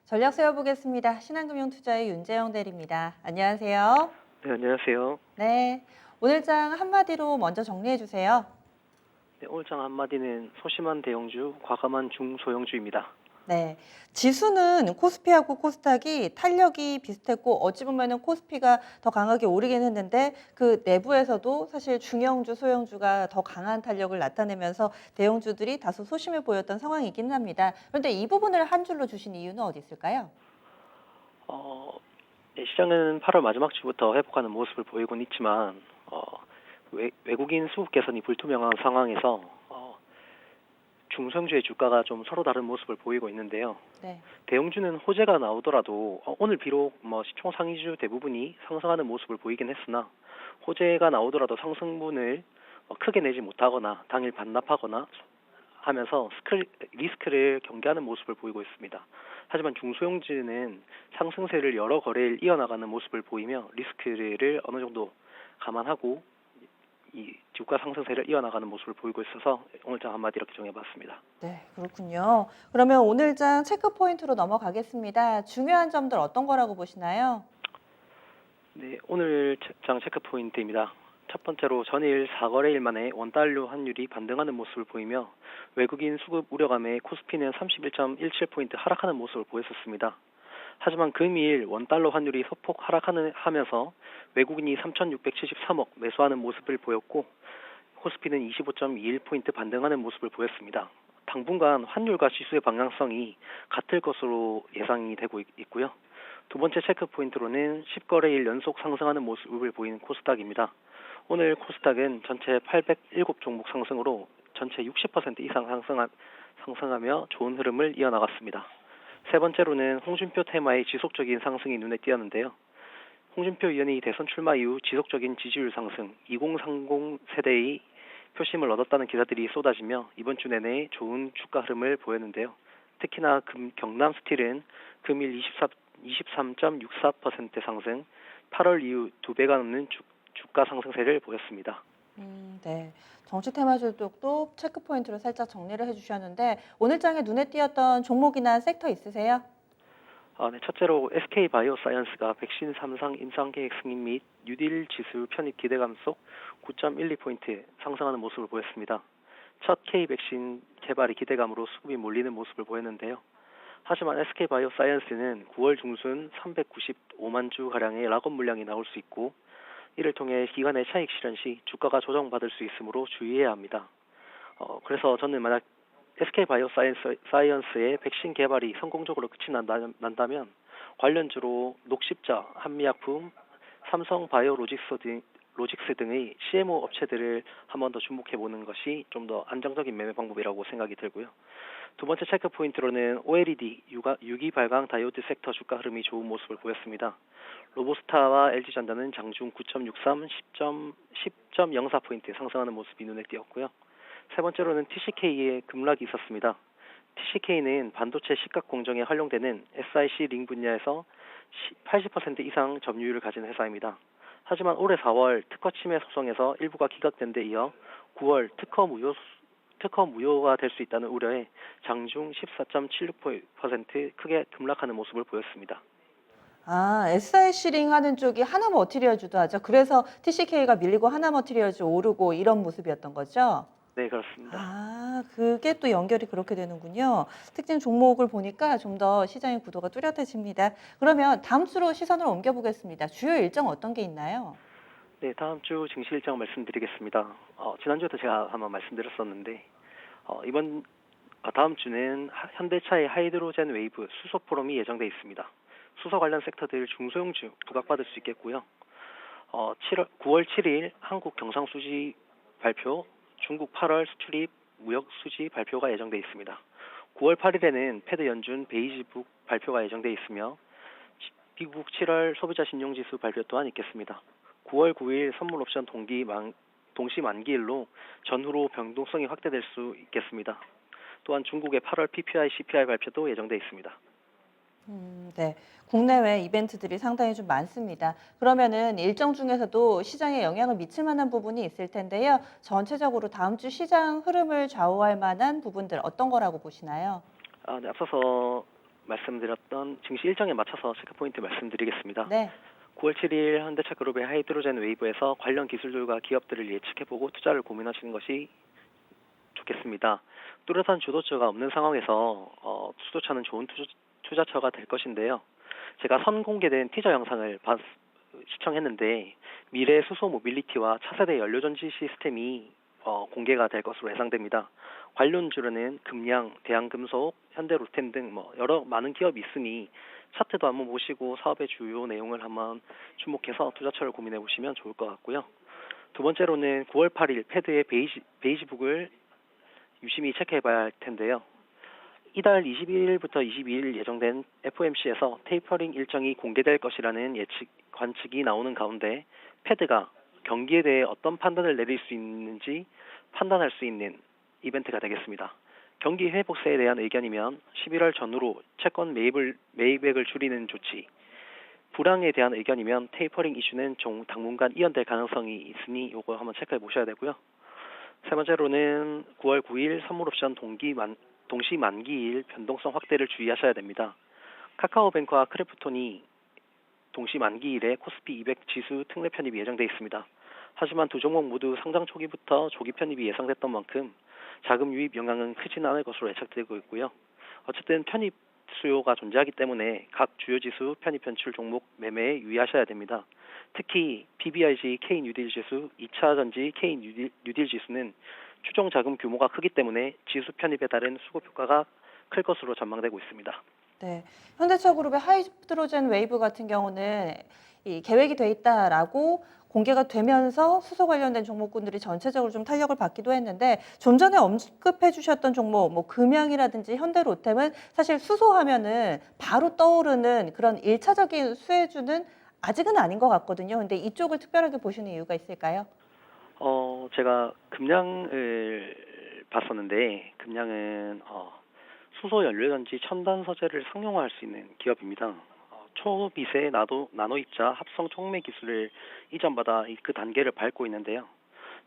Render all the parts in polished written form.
전략 세워보겠습니다. 신한금융투자의 윤재영 대리입니다. 안녕하세요. 네, 안녕하세요. 네, 오늘 장 한마디로 먼저 정리해 주세요. 네, 오늘 장 한마디는 소심한 대형주, 과감한 중소형주입니다. 네, 지수는 코스피하고 코스닥이 탄력이 비슷했고 어찌 보면은 코스피가 더 강하게 오르긴 했는데 그 내부에서도 사실 중형주, 소형주가 더 강한 탄력을 나타내면서 대형주들이 다소 소심해 보였던 상황이긴 합니다. 그런데 이 부분을 한 줄로 주신 이유는 어디 있을까요? 네, 시장은 8월 마지막 주부터 회복하는 모습을 보이곤 있지만 외국인 수급 개선이 불투명한 상황에서 중소형주의 주가가 좀 서로 다른 모습을 보이고 있는데요. 네. 대형주는 호재가 나오더라도 오늘 비록 시총 상위주 대부분이 상승하는 모습을 보이긴 했으나 호재가 나오더라도 상승분을 크게 내지 못하거나 당일 반납하거나 하면서 리스크를 경계하는 모습을 보이고 있습니다. 하지만 중소형주는 상승세를 여러 거래일 이어나가는 모습을 보이며 리스크를 어느 정도 감안하고 이 주가 상승세를 이어나가는 모습을 보이고 있어서 오늘 장 한마디 이렇게 정해봤습니다. 네, 그렇군요. 그러면 오늘 장 체크 포인트로 넘어가겠습니다. 중요한 점들 어떤 거라고 보시나요? 네, 오늘 장 체크 포인트입니다. 첫 번째로 전일 4거래일 만에 원달러 환율이 반등하는 모습을 보이며 외국인 수급 우려감에 코스피는 31.17포인트 하락하는 모습을 보였었습니다. 하지만 금일 원달러 환율이 소폭 하락하면서 외국인이 3,673억 매수하는 모습을 보였고 코스피는 25.21포인트 반등하는 모습을 보였습니다. 당분간 환율과 지수의 방향성이 같을 것으로 예상이 되고 있고요. 두 번째 체크 포인트로는 10거래일 연속 상승하는 모습을 보이는 코스닥입니다. 오늘 코스닥은 전체 807종목 상승으로 전체 60% 이상 상승하며 좋은 흐름을 이어나갔습니다. 세 번째로는 홍준표 테마의 지속적인 상승이 눈에 띄었는데요. 홍준표 의원이 대선 출마 이후 지속적인 지지율 상승, 2030 세대의 표심을 얻었다는 기사들이 쏟아지며 이번 주 내내 좋은 주가 흐름을 보였는데요. 특히나 경남 스틸은 금일 23.64% 상승, 8월 이후 2배가 넘는 주가 상승세를 보였습니다. 네. 정치 테마주 쪽도 체크 포인트로 살짝 정리를 해주셨는데 오늘 장에 눈에 띄었던 종목이나 섹터 있으세요? 네, 첫째로 SK바이오사이언스가 백신 3상 임상 계획 승인 및 뉴딜 지수 편입 기대감 속 9.12포인트 상승하는 모습을 보였습니다. 첫 K백신 개발이 기대감으로 수급이 몰리는 모습을 보였는데요. 하지만 SK바이오사이언스는 9월 중순 395만 주 가량의 락업 물량이 나올 수 있고 이를 통해 기관의 차익 실현 시 주가가 조정받을 수 있으므로 주의해야 합니다. 그래서 저는 만약 SK바이오사이언스의 백신 개발이 성공적으로 끝이 난다면 관련주로 녹십자, 한미약품, 삼성바이오로직스 등의 CMO 업체들을 한 번 더 주목해보는 것이 좀 더 안정적인 매매 방법이라고 생각이 들고요. 두 번째 체크 포인트로는 OLED, 유기 발광 다이오드 섹터 주가 흐름이 좋은 모습을 보였습니다. 로보스타와 LG전자는 장중 9.63, 10.04포인트 상승하는 모습이 눈에 띄었고요. 세 번째로는 TCK의 급락이 있었습니다. TCK는 반도체 식각 공정에 활용되는 SiC 링 분야에서 80% 이상 점유율을 가진 회사입니다. 하지만 올해 4월 특허 침해 소송에서 일부가 기각된 데 이어 9월 특허 무효가 될 수 있다는 우려에 장중 14.76% 크게 급락하는 모습을 보였습니다. SIC링 하는 쪽이 하나머티리얼즈도 하죠. 그래서 TCK가 밀리고 하나머티리얼즈 오르고 이런 모습이었던 거죠? 네, 그렇습니다. 그게 또 연결이 그렇게 되는군요. 특징 종목을 보니까 좀 더 시장의 구도가 뚜렷해집니다. 그러면 다음 주로 시선을 옮겨보겠습니다. 주요 일정 어떤 게 있나요? 네, 다음 주 증시 일정 말씀드리겠습니다. 지난주에도 제가 한번 말씀드렸었는데 다음 주는 현대차의 하이드로젠 웨이브 수소 포럼이 예정돼 있습니다. 수소 관련 섹터들 중소형주 부각받을 수 있겠고요. 9월 7일 한국 경상수지 발표, 중국 8월 수출입 무역 수지 발표가 예정돼 있습니다. 9월 8일에는 패드 연준 베이지북 발표가 예정돼 있으며 미국 7월 소비자 신용지수 발표 또한 있겠습니다. 9월 9일 선물 옵션 동시 만기일로 전후로 변동성이 확대될 수 있겠습니다. 또한 중국의 8월 PPI, CPI 발표도 예정돼 있습니다. 네. 국내외 이벤트들이 상당히 좀 많습니다. 그러면은 일정 중에서도 시장에 영향을 미칠 만한 부분이 있을 텐데요. 전체적으로 다음 주 시장 흐름을 좌우할 만한 부분들 어떤 거라고 보시나요? 네, 앞서서 말씀드렸던 증시 일정에 맞춰서 체크 포인트 말씀드리겠습니다. 네. 9월 7일 현대차그룹의 하이드로젠 웨이브에서 관련 기술들과 기업들을 예측해보고 투자를 고민하시는 것이 좋겠습니다. 뚜렷한 주도처가 없는 상황에서 수도차는 좋은 투자처가 될 것인데요. 제가 선공개된 티저 영상을 시청했는데 미래 수소 모빌리티와 차세대 연료전지 시스템이 공개가 될 것으로 예상됩니다. 관련주로는 금양, 대한금속, 현대로템 등 여러 많은 기업이 있으니 차트도 한번 보시고 사업의 주요 내용을 한번 주목해서 투자처를 고민해 보시면 좋을 것 같고요. 두 번째로는 9월 8일 패드의 베이지북을 유심히 체크해 봐야 할 텐데요. 이달 21일부터 22일 예정된 FOMC에서 테이퍼링 일정이 공개될 것이라는 관측이 나오는 가운데 패드가 경기에 대해 어떤 판단을 내릴 수 있는지 판단할 수 있는 이벤트가 되겠습니다. 경기 회복세에 대한 의견이면 11월 전후로 채권 매입액을 줄이는 조치, 불황에 대한 의견이면 테이퍼링 이슈는 당분간 이연될 가능성이 있으니 이거 한번 체크해 보셔야 되고요. 세 번째로는 9월 9일 선물옵션 동시 만기일 변동성 확대를 주의하셔야 됩니다. 카카오뱅크와 크래프톤이 동시 만기일에 코스피 200 지수 특례 편입이 예정돼 있습니다. 하지만 두 종목 모두 상장 초기부터 조기 편입이 예상됐던 만큼 자금 유입 영향은 크지는 않을 것으로 예측되고 있고요. 어쨌든 편입 수요가 존재하기 때문에 각 주요 지수 편입 편출 종목 매매에 유의하셔야 됩니다. 특히 PBIG K 뉴딜 지수, 2차 전지 K 뉴딜 지수는 추정 자금 규모가 크기 때문에 지수 편입에 따른 수급 효과가 클 것으로 전망되고 있습니다. 네. 현대차그룹의 하이드로젠 웨이브 같은 경우는 이 계획이 돼 있다라고 공개가 되면서 수소 관련된 종목군들이 전체적으로 좀 탄력을 받기도 했는데 좀 전에 언급해 주셨던 종목 뭐 금양이라든지 현대로템은 사실 수소하면은 바로 떠오르는 그런 1차적인 수혜주는 아직은 아닌 것 같거든요. 근데 이쪽을 특별하게 보시는 이유가 있을까요? 제가 금양을 봤었는데 금양은 수소 연료전지 첨단 소재를 상용화할 수 있는 기업입니다. 초미세 나노 입자 합성 촉매 기술을 이전받아 그 단계를 밟고 있는데요.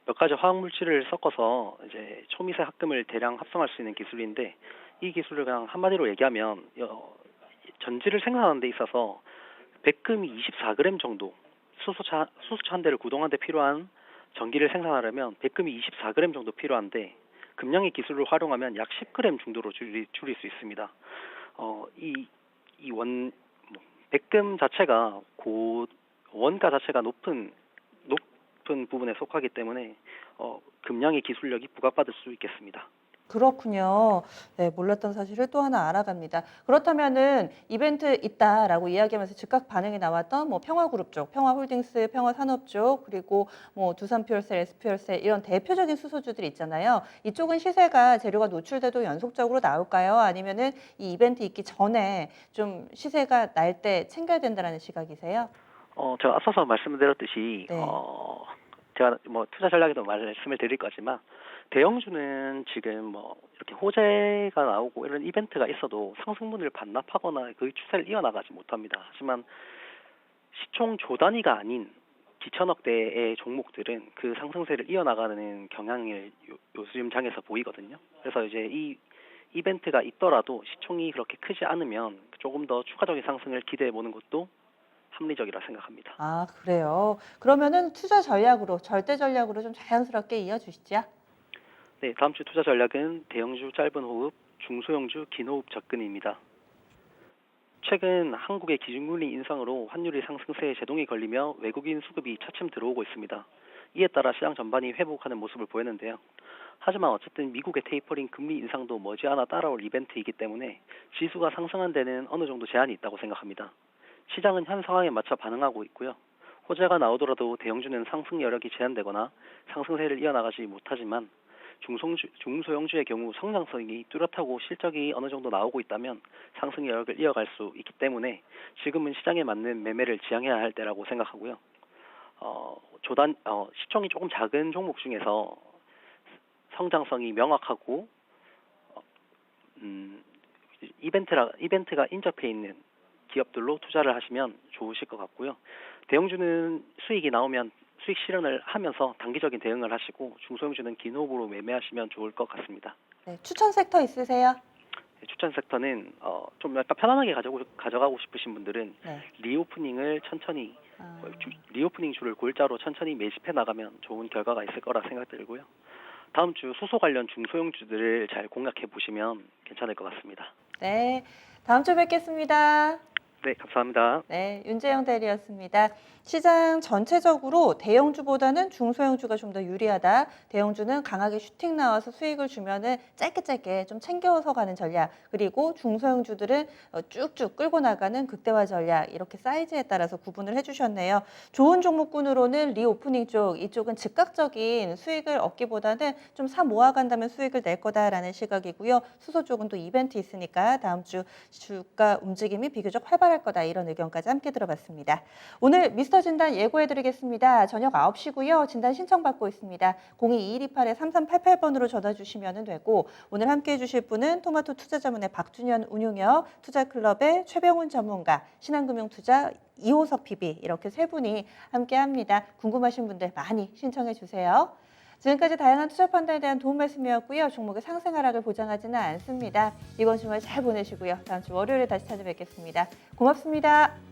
몇 가지 화학 물질을 섞어서 이제 초미세 합금을 대량 합성할 수 있는 기술인데 이 기술을 그냥 한마디로 얘기하면 전지를 생산하는 데 있어서 백금이 24g 정도 수소차 한 대를 구동하는 데 필요한 전기를 생산하려면 백금이 24g 정도 필요한데 금양의 기술을 활용하면 약 10g 정도로 줄일 수 있습니다. 백금 자체가 원가 자체가 높은 부분에 속하기 때문에 금양의 기술력이 부각받을 수 있겠습니다. 그렇군요. 네, 몰랐던 사실을 또 하나 알아갑니다. 그렇다면은 이벤트 있다라고 이야기하면서 즉각 반응이 나왔던 뭐 평화그룹 쪽, 평화홀딩스, 평화산업 쪽, 그리고 뭐 두산퓨얼셀, S퓨얼셀 이런 대표적인 수소주들 있잖아요. 이쪽은 시세가 재료가 노출돼도 연속적으로 나올까요? 아니면은 이 이벤트 있기 전에 좀 시세가 날 때 챙겨야 된다는 시각이세요? 제가 앞서서 말씀드렸듯이 네. 제가 뭐 투자 전략에도 말씀을 드릴 거지만 대형주는 지금 이렇게 호재가 나오고 이런 이벤트가 있어도 상승분을 반납하거나 그 추세를 이어나가지 못합니다. 하지만 시총 조 단위가 아닌 기천억대의 종목들은 그 상승세를 이어나가는 경향을 요즘 장에서 보이거든요. 그래서 이제 이 이벤트가 있더라도 시총이 그렇게 크지 않으면 조금 더 추가적인 상승을 기대해 보는 것도 합리적이라 생각합니다. 아, 그래요. 그러면은 투자 전략으로, 절대 전략으로 좀 자연스럽게 이어주시죠. 네, 다음 주 투자 전략은 대형주 짧은 호흡, 중소형주 긴 호흡 접근입니다. 최근 한국의 기준금리 인상으로 환율이 상승세에 제동이 걸리며 외국인 수급이 차츰 들어오고 있습니다. 이에 따라 시장 전반이 회복하는 모습을 보였는데요. 하지만 어쨌든 미국의 테이퍼링 금리 인상도 머지않아 따라올 이벤트이기 때문에 지수가 상승한 데는 어느 정도 제한이 있다고 생각합니다. 시장은 현 상황에 맞춰 반응하고 있고요. 호재가 나오더라도 대형주는 상승 여력이 제한되거나 상승세를 이어나가지 못하지만 중소형주의 경우 성장성이 뚜렷하고 실적이 어느 정도 나오고 있다면 상승 여력을 이어갈 수 있기 때문에 지금은 시장에 맞는 매매를 지향해야 할 때라고 생각하고요. 시총이 조금 작은 종목 중에서 성장성이 명확하고 이벤트가 인접해 있는 기업들로 투자를 하시면 좋으실 것 같고요. 대형주는 수익이 나오면 수익 실현을 하면서 단기적인 대응을 하시고 중소형주는 긴 호흡으로 매매하시면 좋을 것 같습니다. 네, 추천 섹터 있으세요? 추천 섹터는 좀 약간 편안하게 가져가고 싶으신 분들은 네. 리오프닝을 천천히 아, 리오프닝 주를 골자로 천천히 매집해 나가면 좋은 결과가 있을 거라 생각 들고요. 다음 주 수소 관련 중소형주들을 잘 공략해 보시면 괜찮을 것 같습니다. 네. 다음 주에 뵙겠습니다. 네, 감사합니다. 네, 윤재영 대리였습니다. 시장 전체적으로 대형주보다는 중소형주가 좀 더 유리하다. 대형주는 강하게 슈팅 나와서 수익을 주면은 짧게 좀 챙겨서 가는 전략. 그리고 중소형주들은 쭉쭉 끌고 나가는 극대화 전략. 이렇게 사이즈에 따라서 구분을 해주셨네요. 좋은 종목군으로는 리오프닝 쪽, 이쪽은 즉각적인 수익을 얻기보다는 좀 사 모아간다면 수익을 낼 거다라는 시각이고요. 수소 쪽은 또 이벤트 있으니까 다음 주 주가 움직임이 비교적 활발할 거다. 이런 의견까지 함께 들어봤습니다. 오늘 미스터 진단 예고해드리겠습니다. 저녁 9시고요. 진단 신청받고 있습니다. 022128-3388번으로 전화 주시면 되고 오늘 함께해 주실 분은 토마토 투자자문의 박준현 운용역, 투자클럽의 최병훈 전문가, 신한금융투자 이호석 PB 이렇게 세 분이 함께합니다. 궁금하신 분들 많이 신청해 주세요. 지금까지 다양한 투자 판단에 대한 도움 말씀이었고요. 종목의 상승 하락을 보장하지는 않습니다. 이번 주말 잘 보내시고요. 다음 주 월요일에 다시 찾아뵙겠습니다. 고맙습니다.